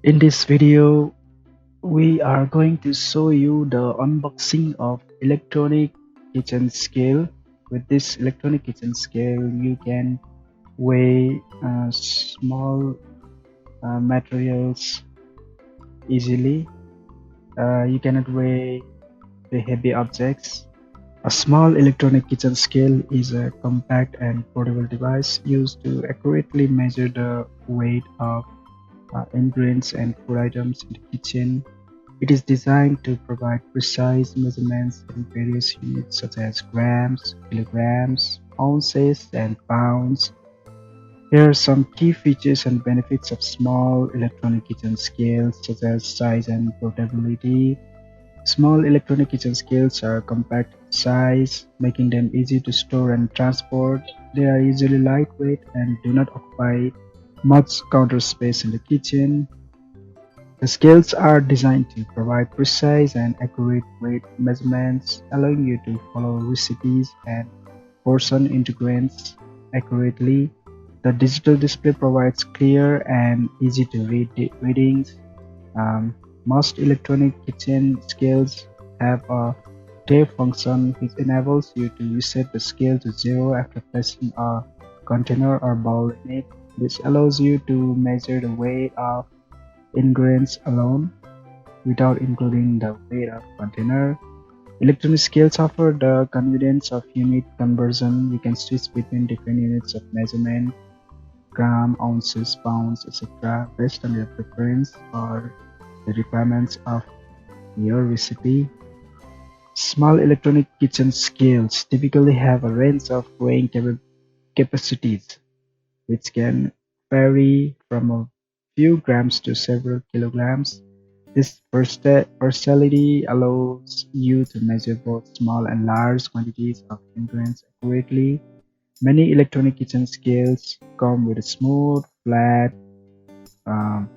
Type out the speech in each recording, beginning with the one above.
In this video, we are going to show you the unboxing of electronic kitchen scale. With this electronic kitchen scale, you can weigh small materials easily. You cannot weigh the heavy objects. A small electronic kitchen scale is a compact and portable device used to accurately measure the weight of ingredients and food items in the kitchen. It is designed to provide precise measurements in various units such as grams, kilograms, ounces, and pounds. Here are some key features and benefits of small electronic kitchen scales, such as size and portability. Small electronic kitchen scales are compact in size, making them easy to store and transport. They are usually lightweight and do not occupy much counter space in the kitchen. The scales are designed to provide precise and accurate weight measurements, allowing you to follow recipes and portion ingredients accurately. The digital display provides clear and easy to read readings. Um, Most electronic kitchen scales have a tap function which enables you to reset the scale to zero after placing a container or bowl in it. This allows you to measure the weight of ingredients alone without including the weight of container. Electronic scales offer the convenience of unit conversion. You can switch between different units of measurement, gram, ounces, pounds, etc. based on your preference or the requirements of your recipe. Small electronic kitchen scales typically have a range of weighing capacities, which can vary from a few grams to several kilograms. This versatility allows you to measure both small and large quantities of ingredients accurately. Many electronic kitchen scales come with a smooth, flat um,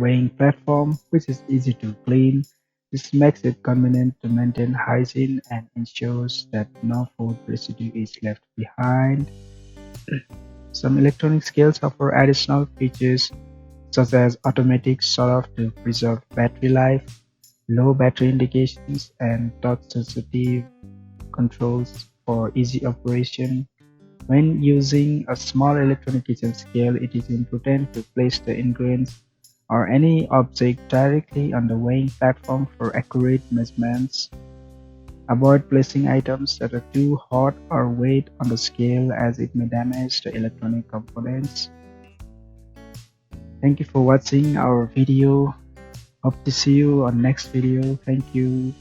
weighing platform, which is easy to clean. This makes it convenient to maintain hygiene and ensures that no food residue is left behind. Some electronic scales offer additional features such as automatic shut-off to preserve battery life, low battery indications, and touch-sensitive controls for easy operation. When using a small electronic kitchen scale, it is important to place the ingredients or any object directly on the weighing platform for accurate measurements. Avoid placing items that are too hot or weight on the scale as it may damage the electronic components. Thank you for watching our video. Hope to see you on next video. Thank you.